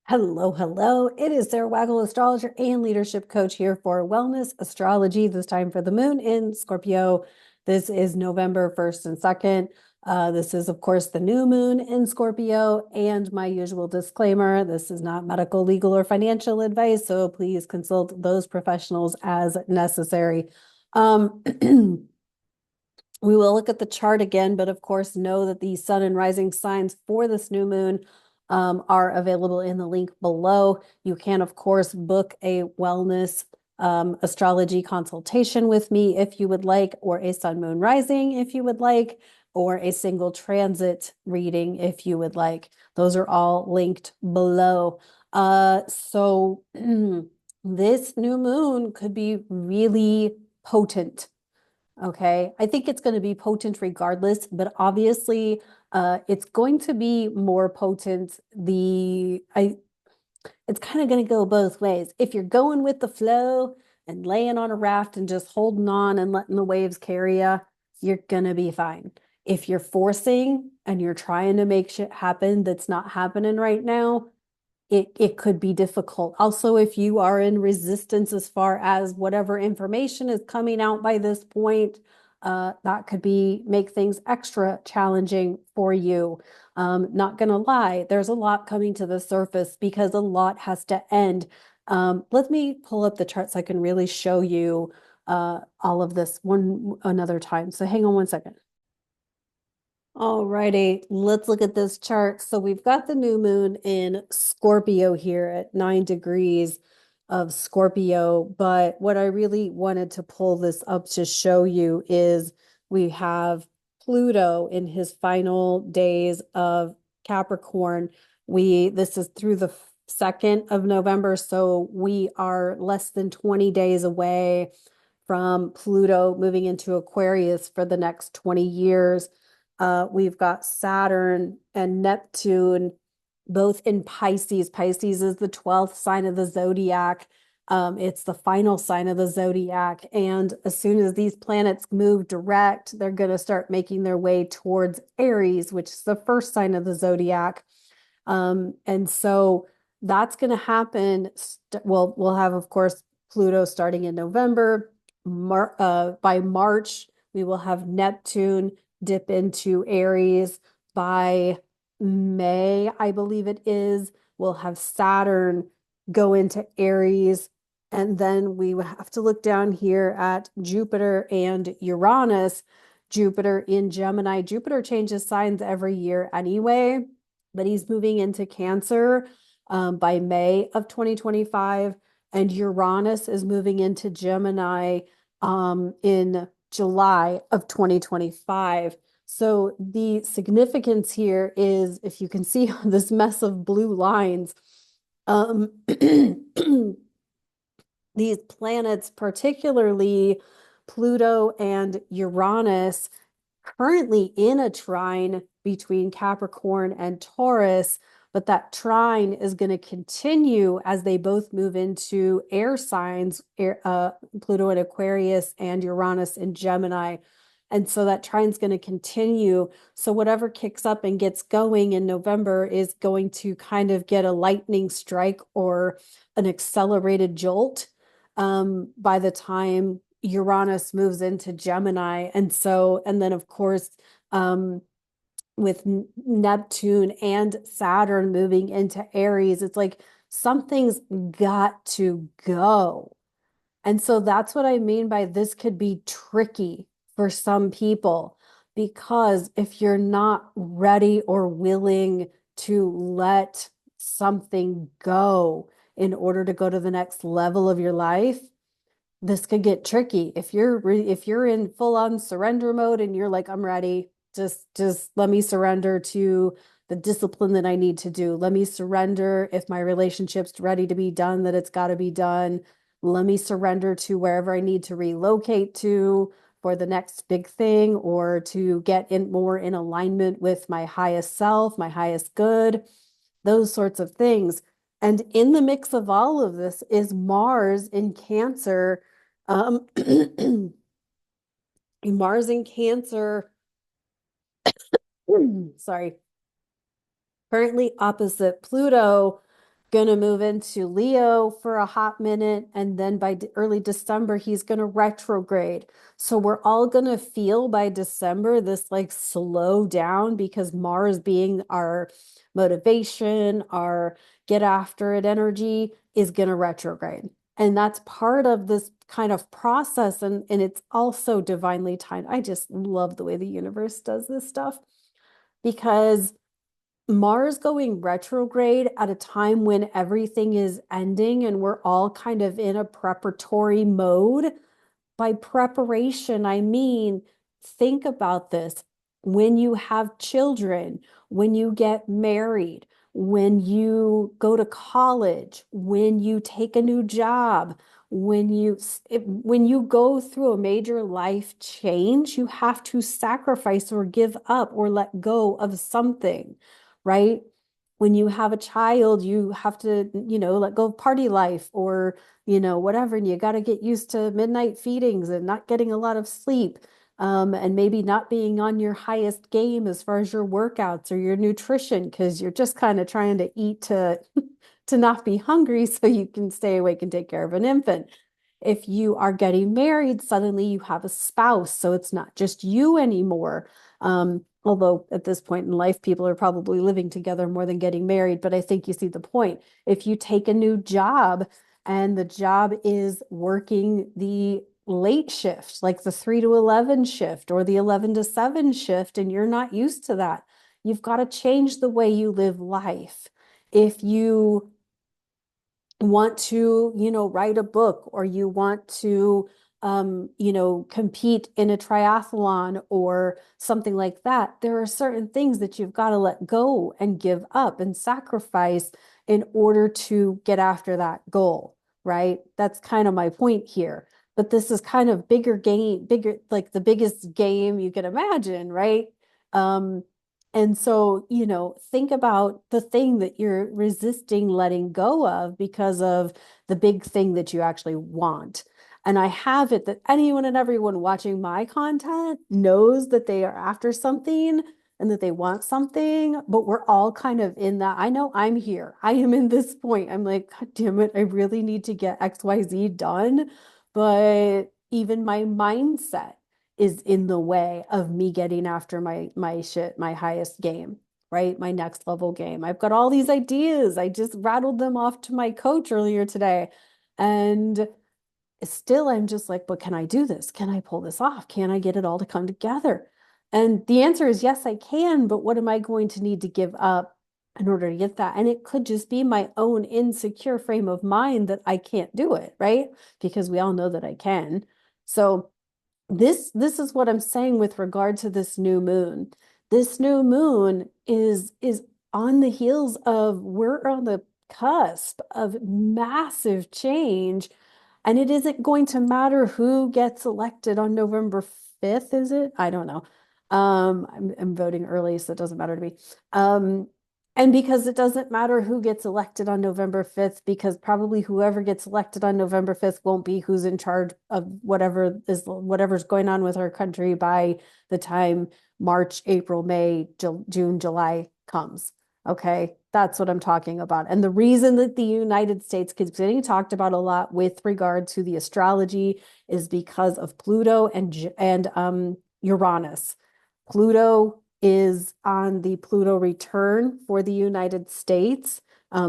Hello, hello. It is Sara Waggle, astrologer and leadership coach here for Wellness Astrology, this time for the moon in Scorpio. This is November 1st and 2nd. This is, of course, the new moon in Scorpio. And my usual disclaimer, this is not medical, legal, or financial advice, so please consult those professionals as necessary. We will look at the chart again, but of course, know that the sun and rising signs for this new moon are available in the link below. You can, of course, book a wellness astrology consultation with me if you would like, or a sun, moon, rising if you would like, or a single transit reading if you would like. Those are all linked below. So this new moon could be really potent. Okay, I think it's going to be potent regardless, but obviously, it's going to be more potent. It's kind of going to go both ways. If you're going with the flow and laying on a raft and just holding on and letting the waves carry you, you're going to be fine. If you're forcing and you're trying to make shit happen that's not happening right now, it could be difficult. Also, if you are in resistance as far as whatever information is coming out by this point, that could make things extra challenging for you. Not gonna lie, there's a lot coming to the surface because a lot has to end. Let me pull up the chart so I can really show you all of this one another time. So hang on one second. All righty, let's look at this chart. So we've got the new moon in Scorpio here at 9 degrees of Scorpio. But what I really wanted to pull this up to show you is we have Pluto in his final days of Capricorn. This is through the 2nd of November, so we are less than 20 days away from Pluto moving into Aquarius for the next 20 years. We've got Saturn and Neptune both in Pisces. Pisces is the 12th sign of the zodiac. It's the final sign of the zodiac. And as soon as these planets move direct, they're going to start making their way towards Aries, which is the first sign of the zodiac. And so that's going to happen. Well, we'll have, of course, Pluto starting in November. By March, we will have Neptune dip into Aries. By May, I believe it is, we'll have Saturn go into Aries. And then we would have to look down here at Jupiter and Uranus. Jupiter in Gemini. Jupiter changes signs every year anyway, but he's moving into Cancer by May of 2025. And Uranus is moving into Gemini in July of 2025. So the significance here is, if you can see this mess of blue lines, these planets, particularly Pluto and Uranus, currently in a trine between Capricorn and Taurus, but that trine is going to continue as they both move into air signs, Pluto in Aquarius and Uranus in Gemini. And so that trine's going to continue. So whatever kicks up and gets going in November is going to kind of get a lightning strike or an accelerated jolt by the time Uranus moves into Gemini. And then of course, with Neptune and Saturn moving into Aries, it's like something's got to go. And so that's what I mean by this could be tricky for some people, because if you're not ready or willing to let something go in order to go to the next level of your life, this could get tricky. If you're in full on surrender mode and you're like, I'm ready, just let me surrender to the discipline that I need to do. Let me surrender if my relationship's ready to be done, that it's got to be done. Let me surrender to wherever I need to relocate to for the next big thing, or to get in more in alignment with my highest self, my highest good, those sorts of things. And in the mix of all of this is Mars in Cancer. Mars in Cancer, sorry, currently opposite Pluto. gonna move into Leo for a hot minute, and then by early December, he's gonna retrograde. So we're all gonna feel by December this like slow down because Mars being our motivation, our get after it energy is gonna retrograde. And that's part of this kind of process, and it's also divinely timed. I just love the way the universe does this stuff because Mars going retrograde at a time when everything is ending and we're all kind of in a preparatory mode. By preparation, I mean, think about this. When you have children, when you get married, when you go to college, when you take a new job, when you go through a major life change, you have to sacrifice or give up or let go of something, right? When you have a child, you have to, let go of party life or whatever, and you got to get used to midnight feedings and not getting a lot of sleep, and maybe not being on your highest game as far as your workouts or your nutrition, because you're just kind of trying to eat to to not be hungry so you can stay awake and take care of an infant. If you are getting married, suddenly you have a spouse, so it's not just you anymore. Although at this point in life, people are probably living together more than getting married, but I think you see the point. If you take a new job and the job is working the late shift, like the 3 to 11 shift or the 11 to 7 shift, and you're not used to that, you've got to change the way you live life. If you want to, write a book or you want to, compete in a triathlon or something like that, there are certain things that you've got to let go and give up and sacrifice in order to get after that goal, right? That's kind of my point here. But this is kind of bigger game, bigger, like the biggest game you can imagine, right? Um, and so, think about the thing that you're resisting letting go of because of the big thing that you actually want. And I have it that anyone and everyone watching my content knows that they are after something and that they want something, but we're all kind of in that. I know I'm here. I am in this point. I'm like, God damn it, I really need to get XYZ done. But even my mindset is in the way of me getting after my shit, my highest game, right? My next level game. I've got all these ideas. I just rattled them off to my coach earlier today. And still I'm just like, but can I do this? Can I pull this off? Can I get it all to come together? And the answer is yes, I can, but what am I going to need to give up in order to get that? And it could just be my own insecure frame of mind that I can't do it, right? Because we all know that I can. So this is what I'm saying with regard to this new moon. This new moon is on the heels of we're on the cusp of massive change, and it isn't going to matter who gets elected on November 5th, is it? I don't know. I'm voting early, so it doesn't matter to me. And because it doesn't matter who gets elected on November 5th, because probably whoever gets elected on November 5th won't be who's in charge of whatever's going on with our country by the time March, April, May, June, July comes. Okay, that's what I'm talking about. And the reason that the United States keeps getting talked about a lot with regard to the astrology is because of Pluto and Uranus. Pluto is on the Pluto return for the United States.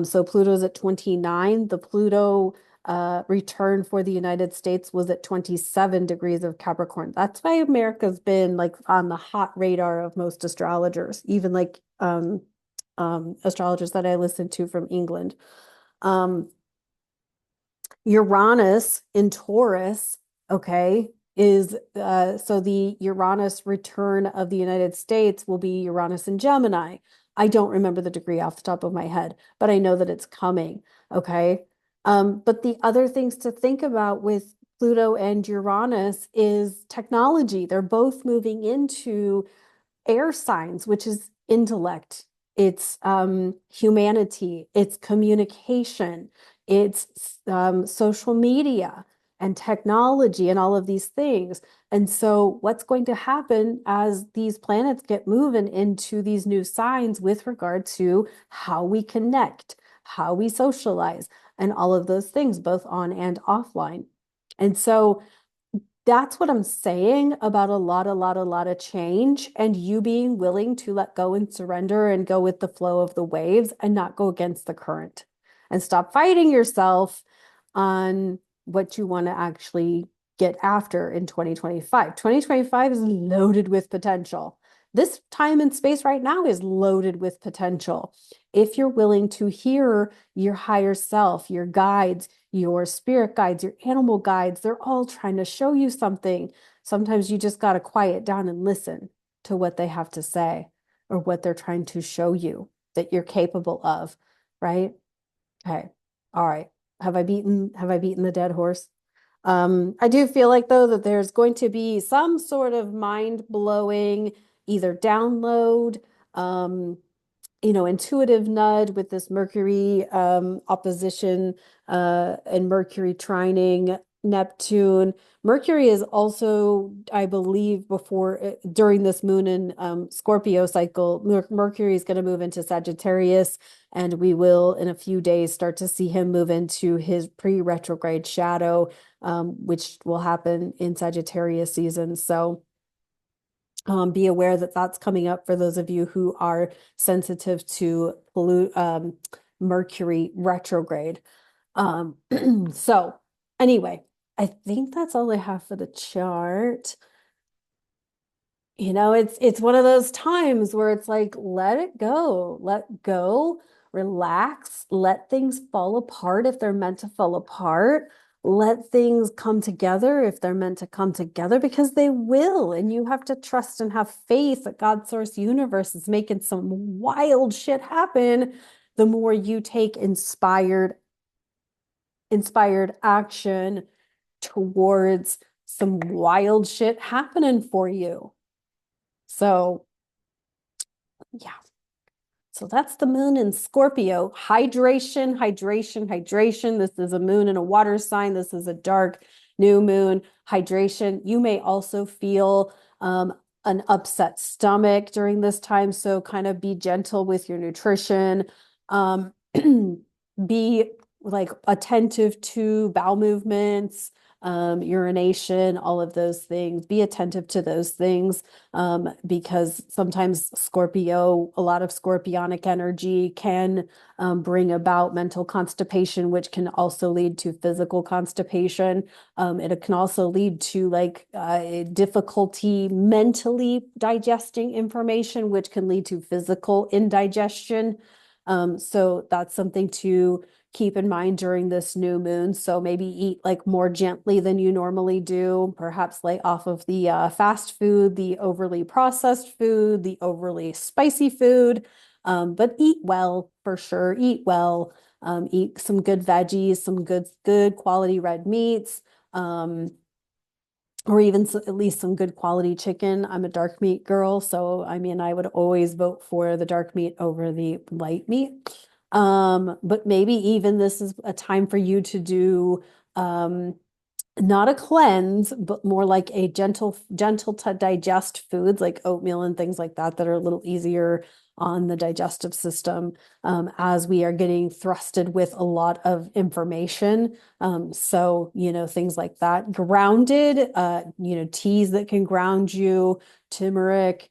So Pluto's at 29. The Pluto return for the United States was at 27 degrees of Capricorn. That's why America's been like on the hot radar of most astrologers, even like astrologers that I listen to from England. Um, Uranus in Taurus, okay, is so the Uranus return of the United States will be Uranus in Gemini. I don't remember the degree off the top of my head, but I know that it's coming, okay? But the other things to think about with Pluto and Uranus is technology. They're both moving into air signs, which is intellect, it's humanity, it's communication, it's social media and technology and all of these things. And so what's going to happen as these planets get moving into these new signs with regard to how we connect, how we socialize, and all of those things, both on and offline. And so that's what I'm saying about a lot of change and you being willing to let go and surrender and go with the flow of the waves and not go against the current and stop fighting yourself on what you want to actually get after in 2025. 2025 is loaded with potential. This time and space right now is loaded with potential. If you're willing to hear your higher self, your guides, your spirit guides, your animal guides, they're all trying to show you something. Sometimes you just got to quiet down and listen to what they have to say or what they're trying to show you that you're capable of, right? Okay. All right. Have I beaten the dead horse? I do feel like though that there's going to be some sort of mind-blowing either download, um, intuitive nudge with this Mercury opposition and Mercury trining Neptune. Mercury is also, I believe, during this Moon and Scorpio cycle, Mercury is going to move into Sagittarius, and we will in a few days start to see him move into his pre-retrograde shadow, which will happen in Sagittarius season. So be aware that that's coming up for those of you who are sensitive to Mercury retrograde. So anyway, I think that's all I have for the chart. It's one of those times where it's like, let go, relax, let things fall apart if they're meant to fall apart. Let things come together if they're meant to come together because they will. And you have to trust and have faith that God Source Universe is making some wild shit happen the more you take inspired action towards some wild shit happening for you. So, yeah. So that's the moon in Scorpio. Hydration, hydration, hydration. This is a moon in a water sign. This is a dark new moon. Hydration. You may also feel an upset stomach during this time. So kind of be gentle with your nutrition. Be like attentive to bowel movements, urination, all of those things. Be attentive to those things because sometimes a lot of scorpionic energy can bring about mental constipation, which can also lead to physical constipation. It can also lead to difficulty mentally digesting information, which can lead to physical indigestion. So that's something to keep in mind during this new moon. So maybe eat like more gently than you normally do. Perhaps lay off of the fast food, the overly processed food, the overly spicy food. But eat well for sure. Eat well. Eat some good veggies, some good quality red meats. Or even at least some good quality chicken. I'm a dark meat girl, so I mean, I would always vote for the dark meat over the light meat. But maybe even this is a time for you to do not a cleanse, but more like a gentle to digest foods like oatmeal and things like that are a little easier on the digestive system as we are getting thrusted with a lot of information. So, things like that. Grounded, teas that can ground you, turmeric,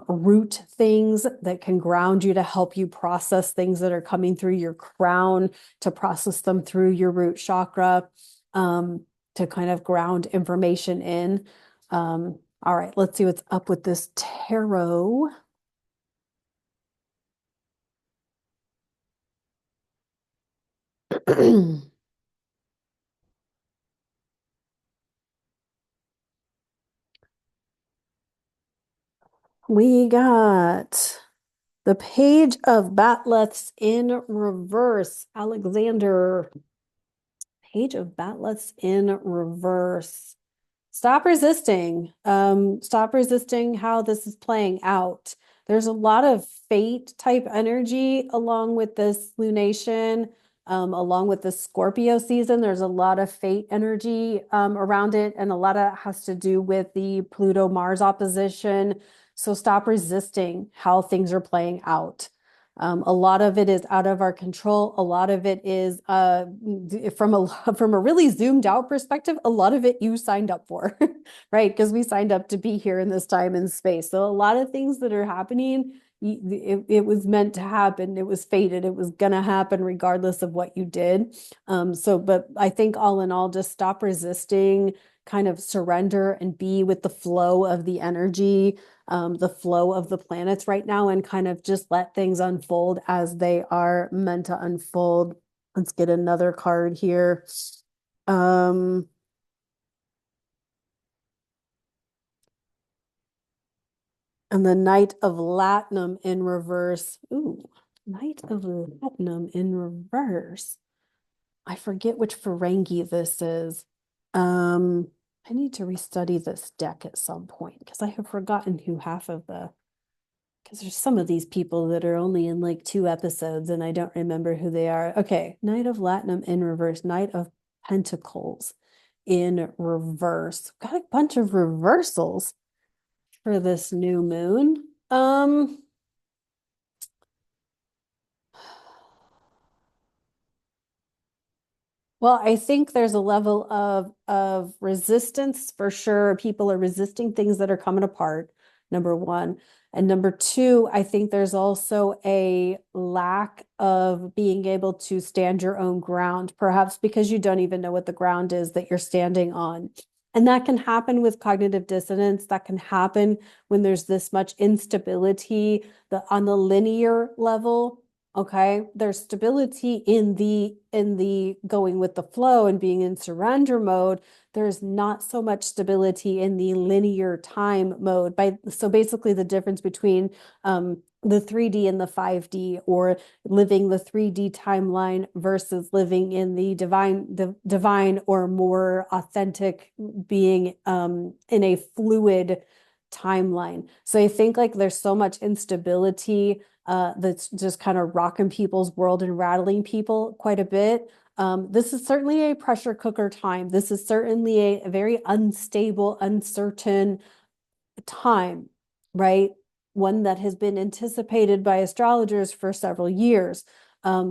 root things that can ground you to help you process things that are coming through your crown, to process them through your root chakra. To kind of ground information in. All right, let's see what's up with this tarot. We got the Page of Batleths in reverse. Alexander. Page of Batleths in reverse. Stop resisting. Stop resisting how this is playing out. There's a lot of fate type energy along with this lunation, along with the Scorpio season. There's a lot of fate energy around it, and a lot of it has to do with the Pluto-Mars opposition. So stop resisting how things are playing out. A lot of it is out of our control. A lot of it is from a from a really zoomed out perspective, a lot of it you signed up for, right? Because we signed up to be here in this time and space. So a lot of things that are happening, it was meant to happen. It was fated. It was gonna happen regardless of what you did. But I think all in all, just stop resisting, kind of surrender and be with the flow of the energy, the flow of the planets right now, and kind of just let things unfold as they are meant to unfold. Let's get another card here. Um, and the Knight of Latinum in reverse. Ooh, Knight of Latinum in reverse. I forget which Ferengi this is. Um, I need to restudy this deck at some point because I have forgotten who half of the because there's some of these people that are only in like 2 episodes and I don't remember who they are. Okay, Knight of Latinum in reverse, Knight of Pentacles in reverse. Got a bunch of reversals for this new moon. Well, I think there's a level of resistance for sure. People are resisting things that are coming apart, number one. And number two, I think there's also a lack of being able to stand your own ground, perhaps because you don't even know what the ground is that you're standing on. And that can happen with cognitive dissonance. That can happen when there's this much instability on the linear level. Okay, there's stability in the going with the flow and being in surrender mode. There's not so much stability in the linear time mode. So basically the difference between the 3D and the 5D, or living the 3D timeline versus living in the divine or more authentic being in a fluid timeline. So I think like there's so much instability that's just kind of rocking people's world and rattling people quite a bit. This is certainly a pressure cooker time. This is certainly a very unstable, uncertain time, right? One that has been anticipated by astrologers for several years,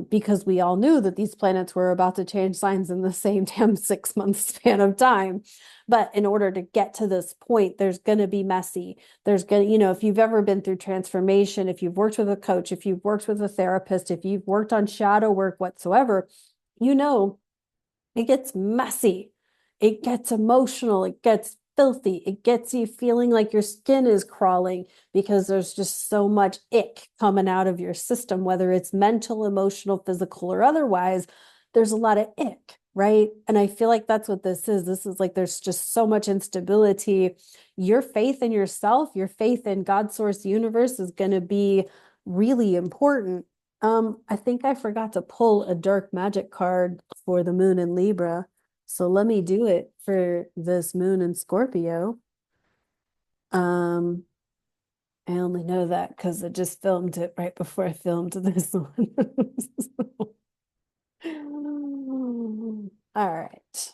because we all knew that these planets were about to change signs in the same damn 6 month span of time. But in order to get to this point, there's going to be messy. There's going to, if you've ever been through transformation, if you've worked with a coach, if you've worked with a therapist, if you've worked on shadow work whatsoever, you know it gets messy. It gets emotional. It gets filthy. It gets you feeling like your skin is crawling because there's just so much ick coming out of your system, whether it's mental, emotional, physical, or otherwise. There's a lot of ick, right? And I feel like that's what this is. This is like there's just so much instability. Your faith in yourself, your faith in God, source, universe is going to be really important. I think I forgot to pull a dark magic card for the moon in Libra. So let me do it for this moon in Scorpio. Um, I only know that because I just filmed it right before I filmed this one. All right.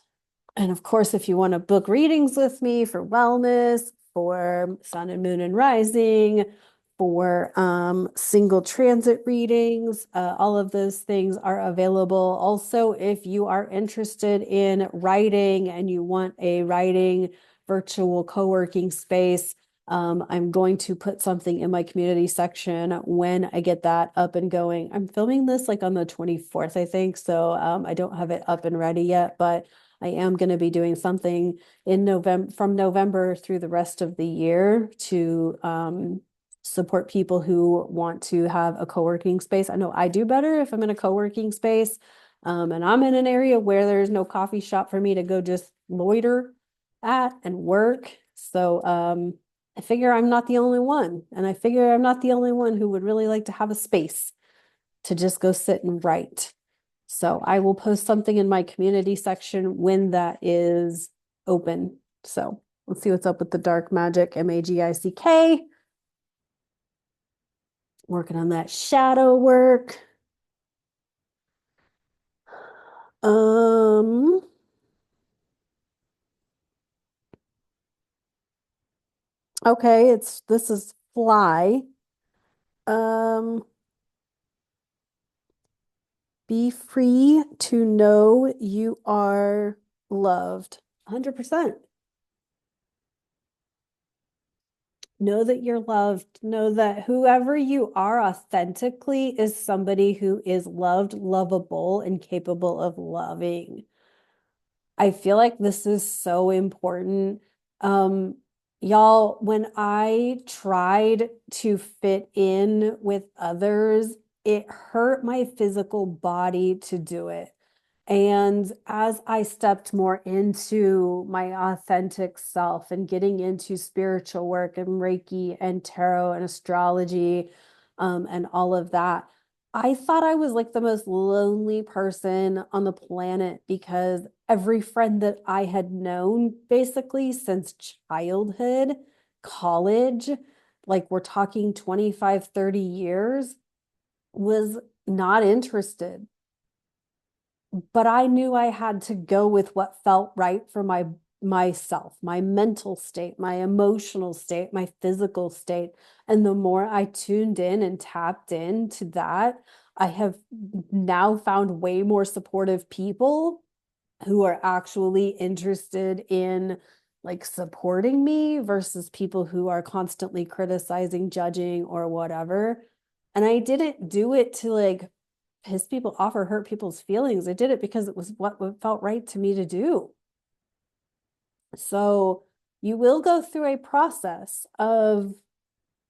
And of course, if you want to book readings with me for wellness, for sun and moon and rising, for single transit readings, all of those things are available. Also, if you are interested in writing and you want a writing virtual co-working space, I'm going to put something in my community section when I get that up and going. I'm filming this like on the 24th, I think. So I don't have it up and ready yet, but I am going to be doing something in November, from November through the rest of the year, to support people who want to have a co-working space. I know I do better if I'm in a co-working space, and I'm in an area where there's no coffee shop for me to go just loiter at and work. So I figure I'm not the only one, and I figure I'm not the only one who would really like to have a space to just go sit and write. So I will post something in my community section when that is open. So let's see what's up with the dark magic, MAGICK. Working on that shadow work. Um, okay, this is fly. Um, be free to know you are loved. 100%. Know that you're loved. Know that whoever you are authentically is somebody who is loved, lovable, and capable of loving. I feel like this is so important. Y'all, when I tried to fit in with others, it hurt my physical body to do it. And as I stepped more into my authentic self and getting into spiritual work and Reiki and tarot and astrology, and all of that, I thought I was like the most lonely person on the planet because every friend that I had known basically since childhood, college, like we're talking 25, 30 years, was not interested. But I knew I had to go with what felt right for myself, my mental state, my emotional state, my physical state. And the more I tuned in and tapped into that, I have now found way more supportive people who are actually interested in like supporting me versus people who are constantly criticizing, judging, or whatever. And I didn't do it to like piss people off or hurt people's feelings. I did it because it was what felt right to me to do. So you will go through a process of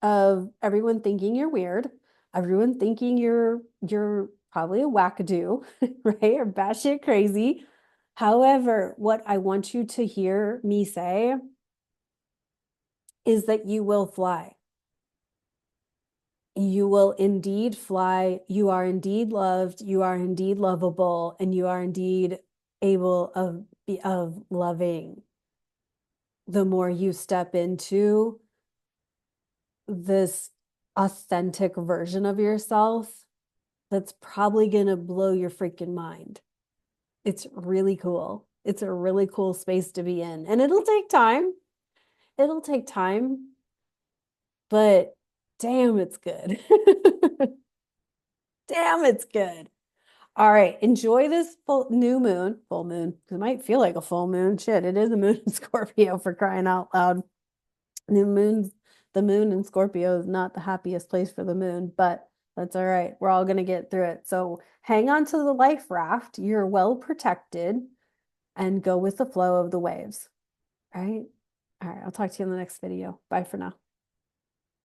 everyone thinking you're weird, everyone thinking you're probably a wackadoo, right? Or batshit crazy. However, what I want you to hear me say is that you will fly. You will indeed fly. You are indeed loved. You are indeed lovable, and you are indeed able of loving. The more you step into this authentic version of yourself, that's probably going to blow your freaking mind. It's really cool. It's a really cool space to be in. And it'll take time. It'll take time, but damn, it's good. Damn, it's good. All right, enjoy this full moon. It might feel like a full moon. Shit, it is a moon in Scorpio for crying out loud. New moons, the moon in Scorpio is not the happiest place for the moon, but that's all right. We're all gonna get through it. So hang on to the life raft. You're well protected and go with the flow of the waves. All right. All right. I'll talk to you in the next video. Bye for now.